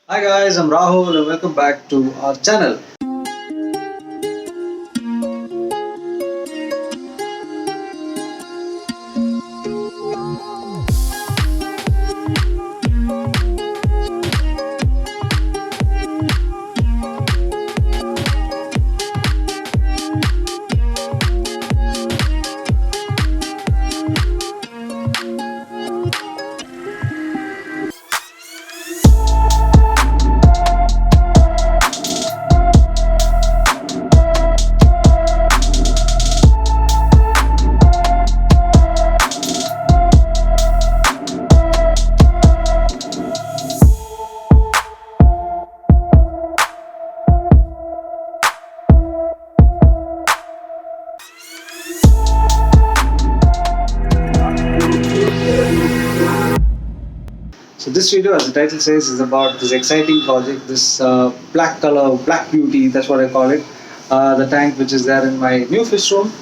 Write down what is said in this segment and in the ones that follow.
Hi guys, I'm Rahul and welcome back to our channel. So this video, as the title says, is about this exciting project, this black color, black beauty, that's what I call it. The tank which is there in my new fish room.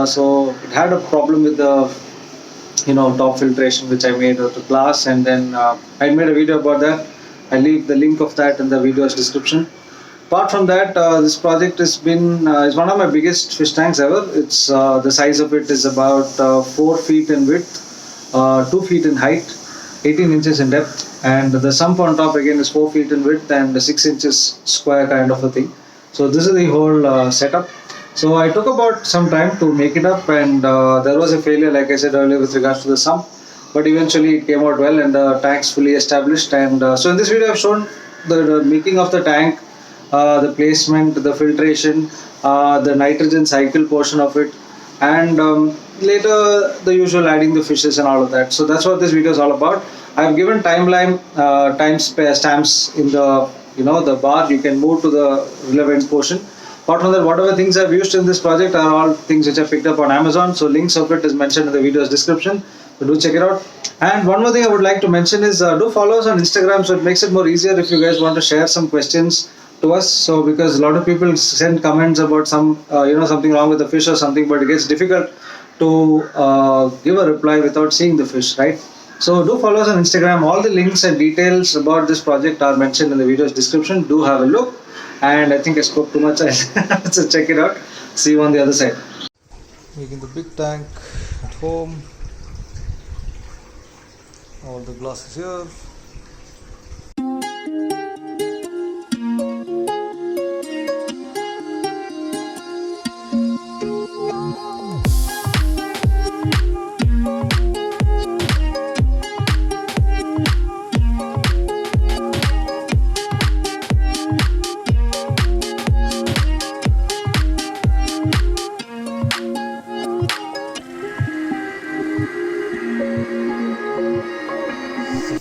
So it had a problem with the top filtration which I made out of glass, and then I made a video about that. I leave the link of that in the video's description. Apart from that, this project has been is one of my biggest fish tanks ever. It's the size of it is about 4 feet in width, 2 feet in height, 18 inches in depth, and the sump on top again is 4 feet in width and 6 inches square kind of a thing. So this is the whole setup. So I took about some time to make it up, and there was a failure, like I said earlier, with regards to the sump, but eventually it came out well and the tank's fully established. And so in this video I've shown the making of the tank, the placement, the filtration, the nitrogen cycle portion of it, and later the usual adding the fishes and all of that. So that's what this video is all about. I've given timeline, stamps in the the bar. You can move to the relevant portion. Apart from that, whatever things I've used in this project are all things which I picked up on Amazon. So links of it is mentioned in the video's description. So do check it out. And one more thing I would like to mention is do follow us on Instagram, so it makes it more easier if you guys want to share some questions to us. So because a lot of people send comments about some something wrong with the fish or something, but it gets difficult to give a reply without seeing the fish, right? So do follow us on Instagram. All the links and details about this project are mentioned in the video's description. Do have a look. And I think I spoke too much, so check it out. See you on the other side. Making the big tank at home. All the glasses here.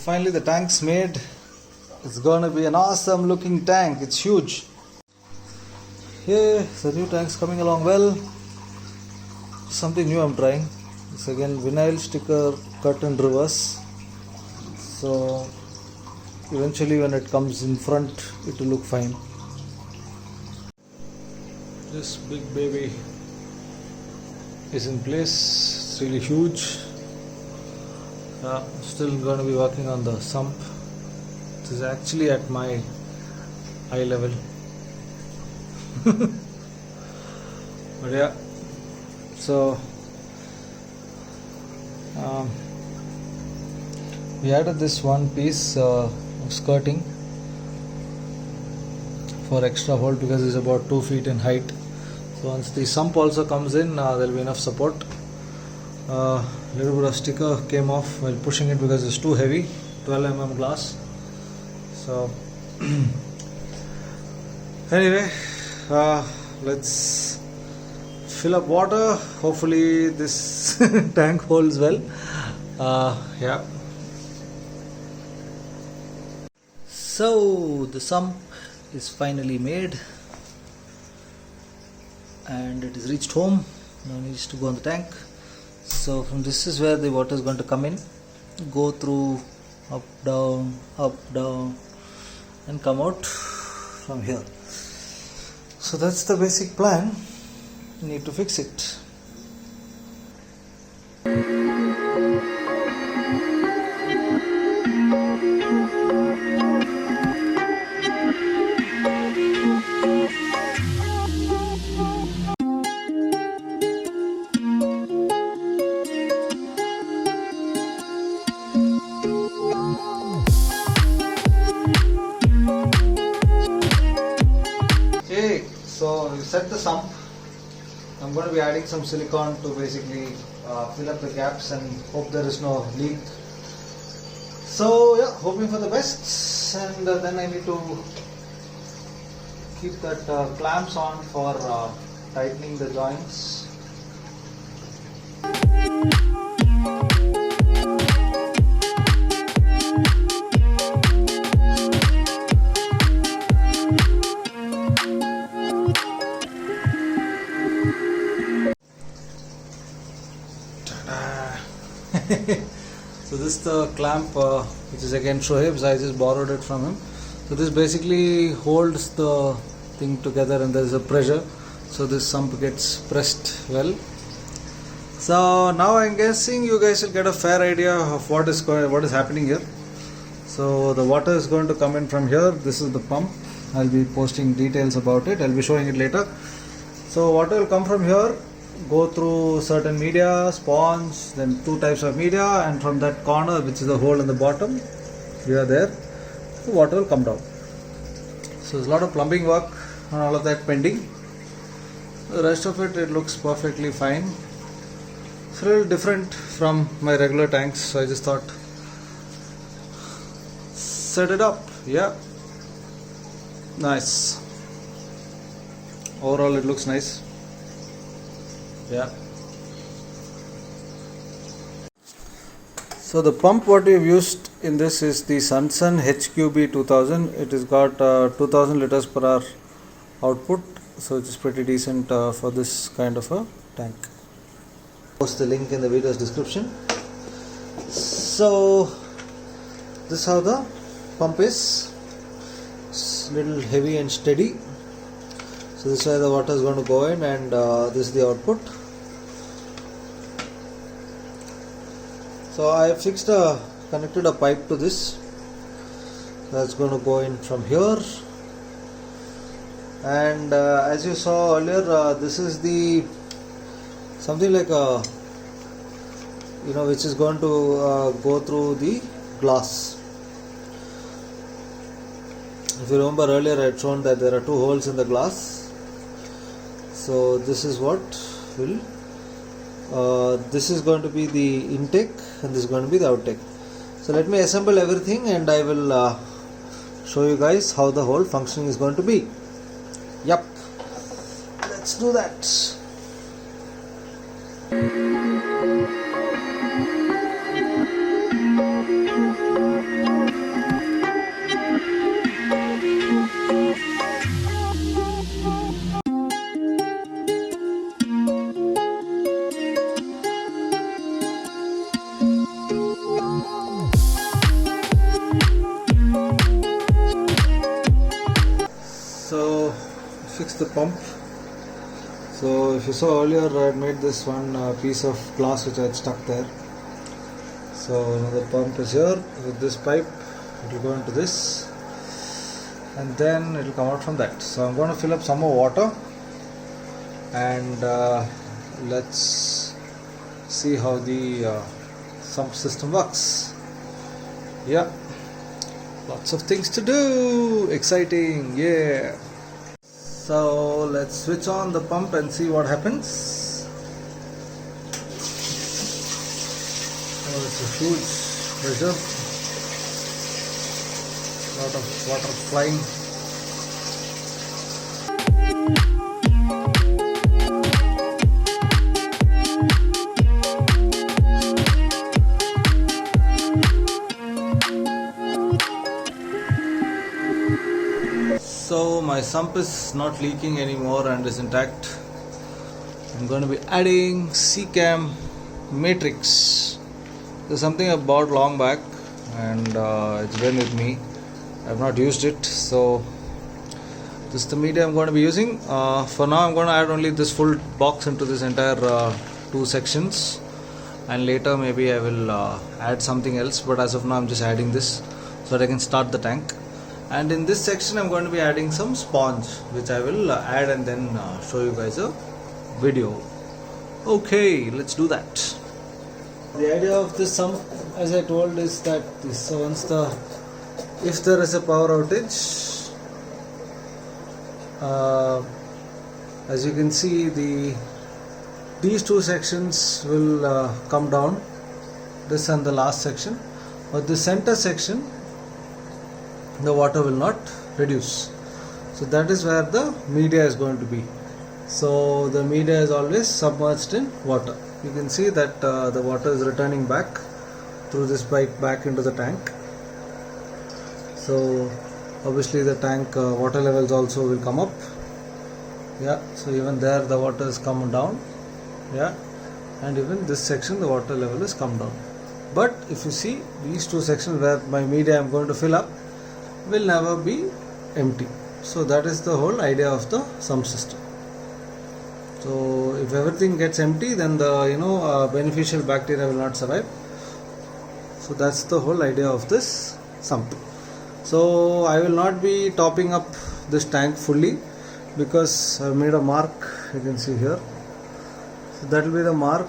Finally the tank's made. It's gonna be an awesome looking tank. It's huge. Here the new tank's coming along well. Something new I'm trying. It's again vinyl sticker cut in reverse. So eventually when it comes in front it will look fine. This big baby is in place. It's really huge. Still going to be working on the sump. This is actually at my eye level. But yeah, so we added this one piece of skirting for extra hold because it's about 2 feet in height. So once the sump also comes in, there will be enough support. Little bit of sticker came off while pushing it because it's too heavy, 12 mm glass. So anyway, let's fill up water. Hopefully this tank holds well. Yeah. So the sump is finally made and it is reached home. Now it needs to go on the tank. So from this is where the water is going to come in, go through up down and come out from here. So that's the basic plan. Need to fix it. set the sump, I'm going to be adding some silicone to basically fill up the gaps and hope there is no leak. So yeah, hoping for the best, and then I need to keep that clamps on for tightening the joints. So this is the clamp which is again Shoaib's. I just borrowed it from him. So this basically holds the thing together and there is a pressure, so this sump gets pressed well. So now I'm guessing you guys will get a fair idea of what is happening here. So the water is going to come in from here. This is the pump. I'll be posting details about it. I'll be showing it later. So water will come from here, go through certain media, sponge, then two types of media, and from that corner, which is the hole in the bottom, here there, the water will come down. So there's a lot of plumbing work and all of that pending. The rest of it looks perfectly fine. It's a little different from my regular tanks, so I just thought set it up. Yeah, nice. Overall it looks nice. Yeah. So the pump what we have used in this is the Sunsun HQB 2000. It has got 2000 liters per hour output, so it is pretty decent for this kind of a tank. Post the link in the video's description. So this is how the pump is. It's little heavy and steady. So this is where the water is going to go in, and this is the output. So I have connected a pipe to this. That's going to go in from here. And as you saw earlier, this is the something like a which is going to go through the glass. If you remember earlier, I had shown that there are two holes in the glass. So this is what will this is going to be the intake and this is going to be the outtake. So let me assemble everything and I will show you guys how the whole functioning is going to be. Yep, let's do that. So fix the pump. So if you saw earlier, I had made this one piece of glass which I had stuck there. So now the pump is here with this pipe. It will go into this and then it will come out from that. So I'm going to fill up some more water and let's see how the sump system works. Yeah, lots of things to do, exciting, yeah. So let's switch on the pump and see what happens. Oh, it's a huge pressure, lot of water flying. So my sump is not leaking anymore and is intact. I'm going to be adding CCAM matrix. This is something I bought long back and it's been with me. I've not used it, so this is the media I'm going to be using. For now I'm going to add only this full box into this entire two sections, and later maybe I will add something else, but as of now I'm just adding this so that I can start the tank. And in this section I'm going to be adding some sponge which I will add and then show you guys a video. Okay, let's do that. The idea of this sump, as I told, is that if there is a power outage, As you can see, these two sections will come down, this and the last section, but the center section the water will not reduce. So that is where the media is going to be. So the media is always submerged in water. You can see that the water is returning back through this pipe back into the tank. So obviously the tank water levels also will come up. Yeah, so even there the water is come down. Yeah, and even this section the water level is come down. But if you see, these two sections where my media I am going to fill up will never be empty. So that is the whole idea of the sump system. So if everything gets empty, then the beneficial bacteria will not survive. So that's the whole idea of this sump. So I will not be topping up this tank fully, because I made a mark, you can see here. So that will be the mark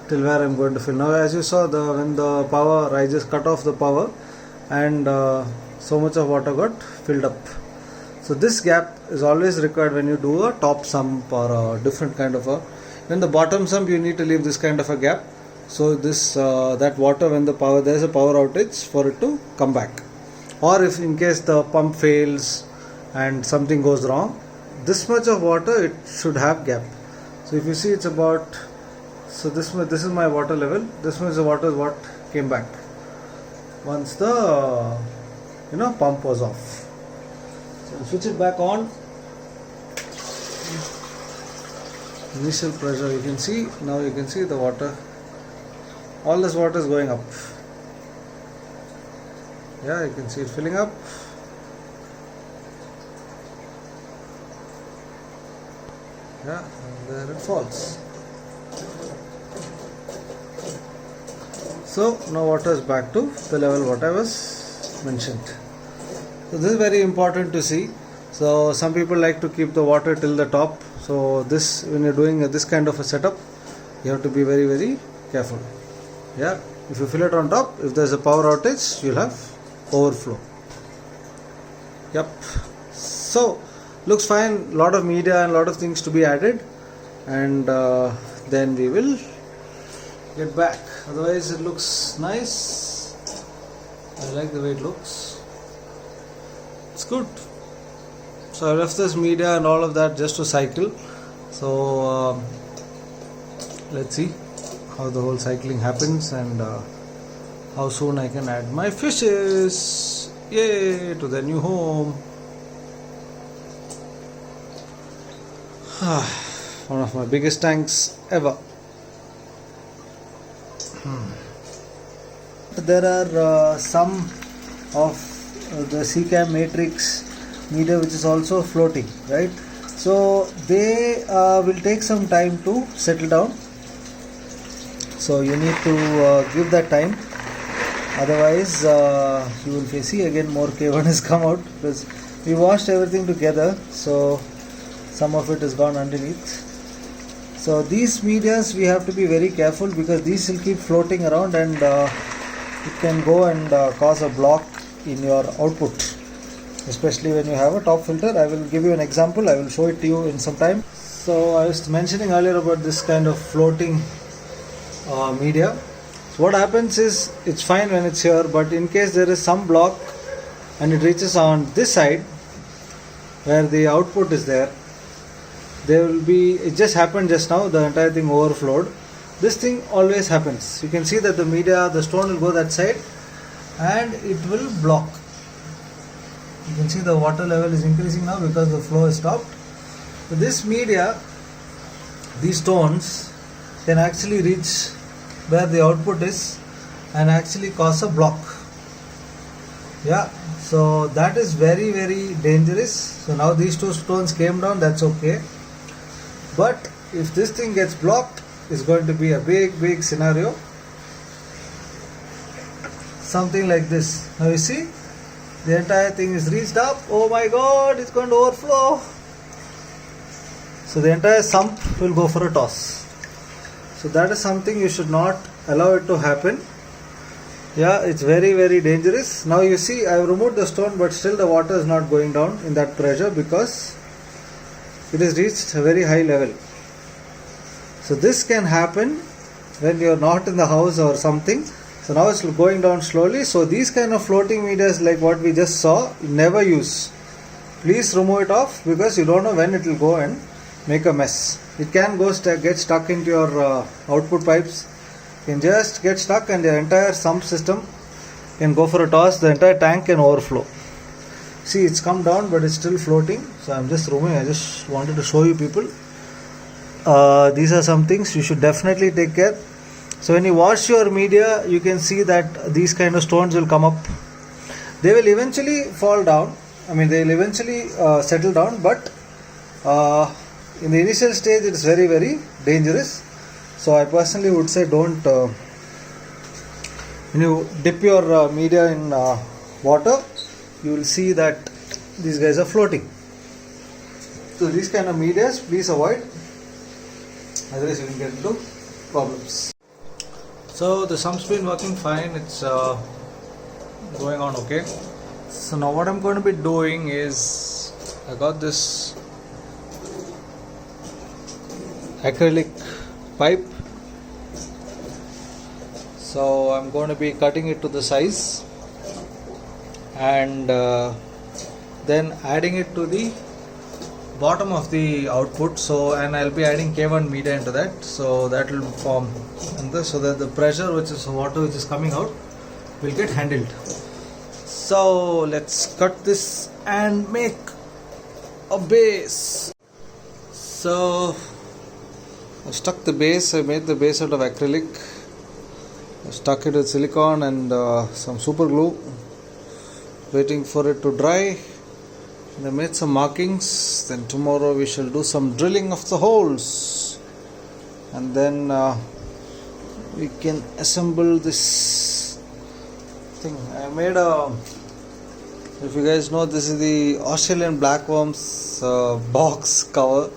till where I am going to fill. Now as you saw, when the power, I just cut off the power, and so much of water got filled up. So this gap is always required when you do a top sump or a different kind of a. When the bottom sump, you need to leave this kind of a gap. So this that water, when there is a power outage, for it to come back. Or if in case the pump fails and something goes wrong, this much of water it should have gap. So if you see, it's about, so this is my water level. This much of water is what came back once the pump was off. So switch it back on. Initial pressure, you can see, now you can see the water, all this water is going up. Yeah, you can see it filling up. Yeah, and there it falls. So now water is back to the level what I was mentioned. So this is very important to see. So some people like to keep the water till the top. So this, when you're doing this kind of a setup, you have to be very, very careful. Yeah, if you fill it on top, if there's a power outage, you'll have overflow. Yep. So looks fine, lot of media and lot of things to be added, and then we will get back. Otherwise it looks nice. I like the way it looks. It's good. So I left this media and all of that just to cycle. So let's see how the whole cycling happens, and how soon I can add my fishes, yay, to their new home. One of my biggest tanks ever. There are some of the CCAM matrix media which is also floating, right? So they will take some time to settle down. So you need to give that time. Otherwise you will see again more K1 has come out, because we washed everything together. So some of it is gone underneath. So these medias we have to be very careful, because these will keep floating around, and it can go and cause a block in your output, especially when you have a top filter. I will give you an example. I will show it to you in some time. So I was mentioning earlier about this kind of floating media. So what happens is, it's fine when it's here, but in case there is some block and it reaches on this side where the output is there will be, it just happened just now, the entire thing overflowed. This thing always happens. You can see that the media, the stone will go that side and it will block. You can see the water level is increasing now because the flow is stopped. So this media, these stones can actually reach where the output is and actually cause a block. Yeah, so that is very, very dangerous. So now these two stones came down, that's okay. But if this thing gets blocked, it's going to be a big, big scenario. Something like this. Now you see, the entire thing is reached up. Oh my God, it's going to overflow. So the entire sump will go for a toss. So that is something you should not allow it to happen. Yeah, it's very, very dangerous. Now you see, I have removed the stone, but still the water is not going down in that pressure, because it has reached a very high level. So this can happen when you are not in the house or something. So now it's going down slowly. So these kind of floating meters like what we just saw, never use. Please remove it off, because you don't know when it will go and make a mess. It can go get stuck into your output pipes. You can just get stuck and the entire sump system can go for a toss. The entire tank can overflow. See, it's come down but it's still floating. So I'm just removing. I just wanted to show you people. These are some things you should definitely take care. So when you wash your media, you can see that these kind of stones will come up. They will eventually fall down. I mean, they will eventually settle down, but in the initial stage it is very, very dangerous. So I personally would say don't, when you dip your media in water, you will see that these guys are floating. So these kind of medias please avoid, otherwise you can get into problems. So the sump's been working fine, it's going on okay. So now what I'm going to be doing is, I got this acrylic pipe, so I'm going to be cutting it to the size and then adding it to the bottom of the output. So, and I'll be adding K1 media into that, so that will form so that the pressure, which is water which is coming out, will get handled. So let's cut this and make a base. So I stuck the base. I made the base out of acrylic. I stuck it with silicone and some super glue, waiting for it to dry. And I made some markings. Then tomorrow we shall do some drilling of the holes, and then we can assemble this thing. I made a, if you guys know, this is the Australian blackworms box cover.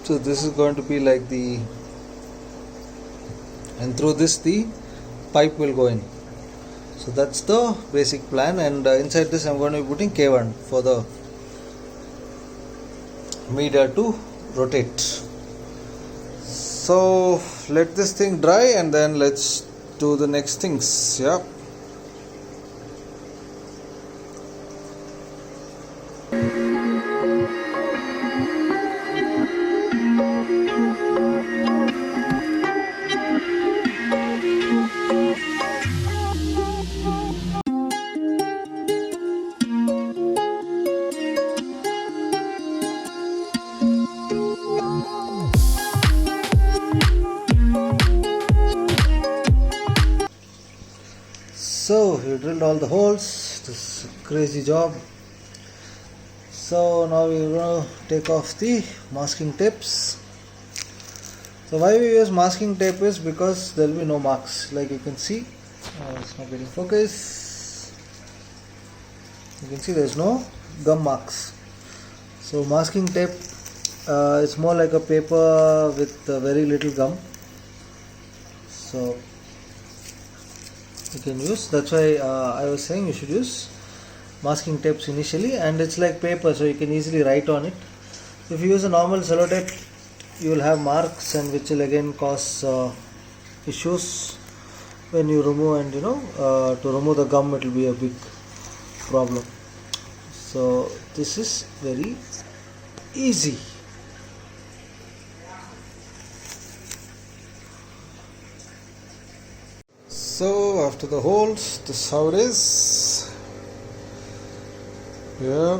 So this is going to be like the, and through this the pipe will go in. So that's the basic plan, and inside this I'm going to be putting K1 for the media to rotate. So let this thing dry and then let's do the next things. Yeah. So we drilled all the holes. This is a crazy job. So now we're going to take off the masking tapes. So why we use masking tape is because there will be no marks. Like you can see, it's not getting focus. You can see there's no gum marks. So masking tape, it's more like a paper with very little gum. So you can use, that's why I was saying you should use masking tapes initially, and it's like paper, so you can easily write on it. If you use a normal cello tape, you will have marks, and which will again cause issues when you remove, and to remove the gum it will be a big problem. So this is very easy. So after the holes, this is how it is. Yeah.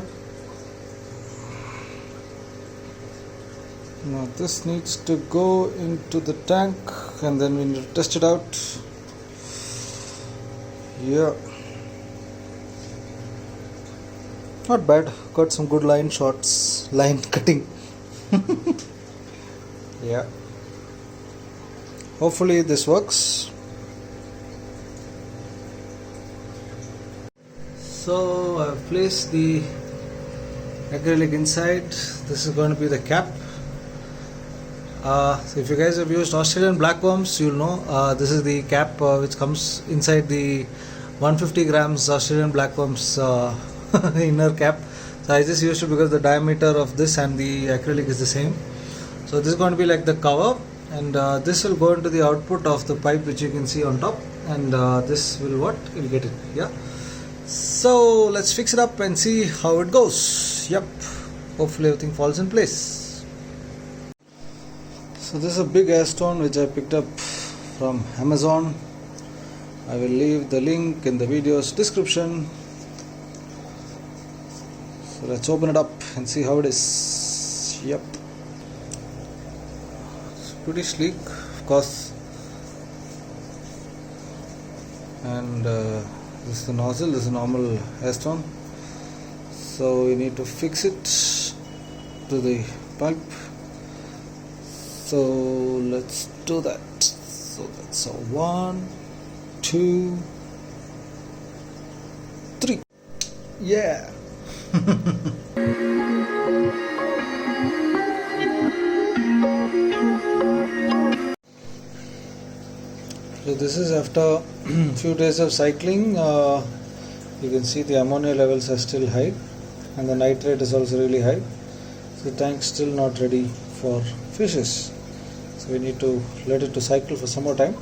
Now this needs to go into the tank, and then we need to test it out. Yeah. Not bad. Got some good line shots, line cutting. Yeah. Hopefully this works. So I've placed the acrylic inside. This is going to be the cap. So if you guys have used Australian blackworms, you'll know this is the cap which comes inside the 150 grams Australian blackworms inner cap. So I just used it because the diameter of this and the acrylic is the same. So this is going to be like the cover, and this will go into the output of the pipe which you can see on top, and this will what? You'll get it. Yeah. So let's fix it up and see how it goes. Yep. Hopefully everything falls in place. So this is a big air stone which I picked up from Amazon. I will leave the link in the video's description. So let's open it up and see how it is. Yep. It's pretty sleek, of course. And this is the nozzle, this is a normal air stone. So we need to fix it to the pipe. So let's do that. So that's a 1, 2, 3. Yeah. So this is after few days of cycling. You can see the ammonia levels are still high, and the nitrate is also really high. So the tank's still not ready for fishes. So we need to let it to cycle for some more time.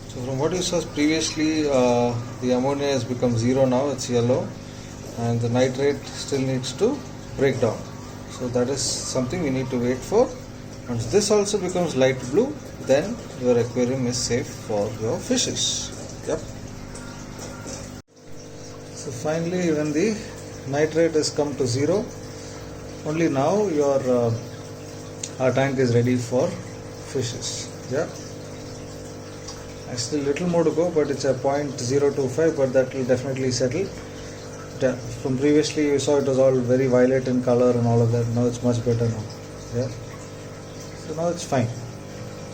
So from what you saw previously, the ammonia has become 0 now, it's yellow, and the nitrate still needs to break down. So that is something we need to wait for. Once this also becomes light blue, then your aquarium is safe for your fishes. Yep. So finally, when the nitrate has come to 0, only now your our tank is ready for fishes. Yeah. Still little more to go, but it's a 0.025, but that will definitely settle. From previously you saw it was all very violet in color and all of that. Now it's much better now. Yeah. So now it's fine.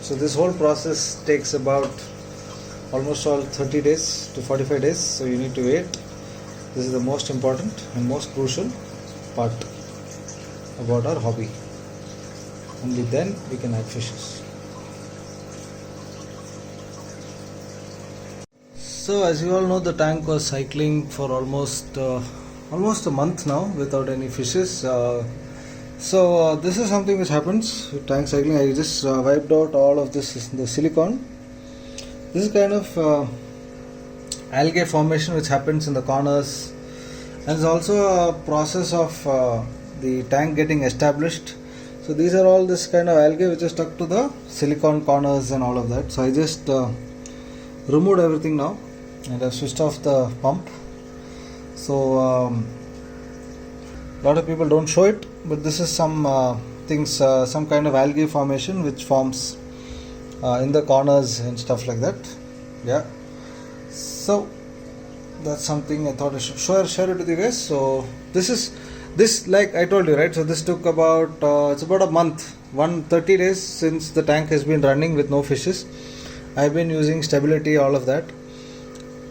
So this whole process takes about almost all 30 days to 45 days. So you need to wait. This is the most important and most crucial part about our hobby. Only then we can add fishes. So as you all know, the tank was cycling for almost a month now without any fishes. So this is something which happens with tank cycling. I just wiped out all of this, the silicone. This is kind of algae formation which happens in the corners, and there's also a process of the tank getting established. So these are all this kind of algae which is stuck to the silicone corners and all of that. So I just removed everything now, and I've switched off the pump. So a lot of people don't show it, but this is some things, some kind of algae formation which forms in the corners and stuff like that. Yeah. So that's something I thought I should share it with you guys. So this like I told you, right? So this took about it's about a month, 130 days since the tank has been running with no fishes. I've been using stability, all of that.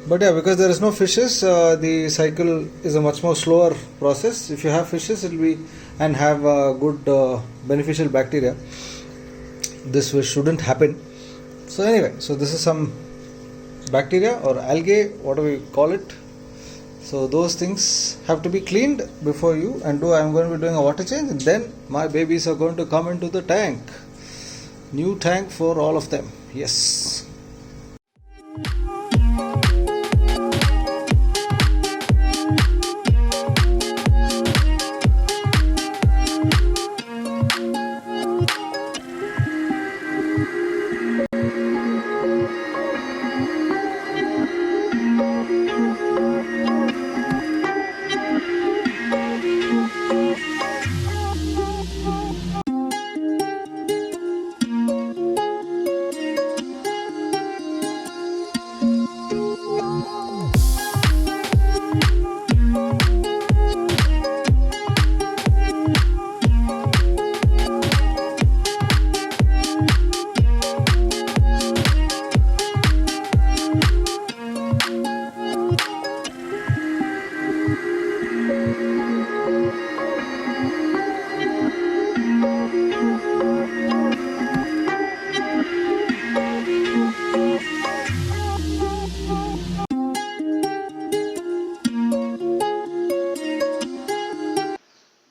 But yeah, because there is no fishes, the cycle is a much more slower process. If you have fishes, it will be and have good beneficial bacteria. This shouldn't happen. So anyway, so this is some bacteria or algae, whatever you call it. So those things have to be cleaned before you and do. I'm going to be doing a water change, and then my babies are going to come into the tank. New tank for all of them. Yes.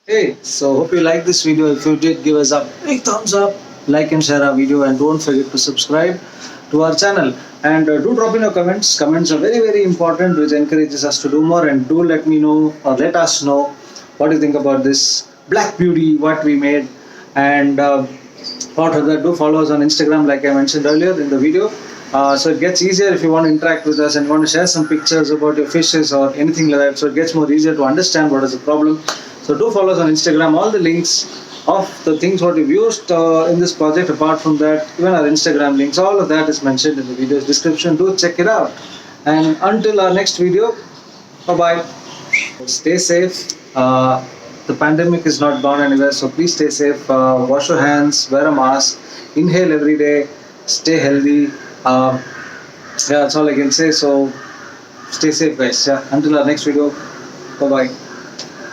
Hey, so hope you like this video. If you did, give us a big thumbs up, like and share our video, and don't forget to subscribe to our channel. And do drop in your comments. Comments are very, very important, which encourages us to do more. And do let me know or let us know what you think about this Black Beauty, what we made. And what other, do follow us on Instagram, like I mentioned earlier in the video. So it gets easier if you want to interact with us and want to share some pictures about your fishes or anything like that. So it gets more easier to understand what is the problem. So do follow us on Instagram. All the links of the things what we've used in this project, apart from that, even our Instagram links, all of that is mentioned in the video's description. Do check it out. And until our next video, bye bye. Stay safe. The pandemic is not gone anywhere, so please stay safe. Wash your hands, wear a mask, inhale every day, stay healthy. Yeah, that's all I can say. So stay safe, guys. Yeah. Until our next video, bye bye.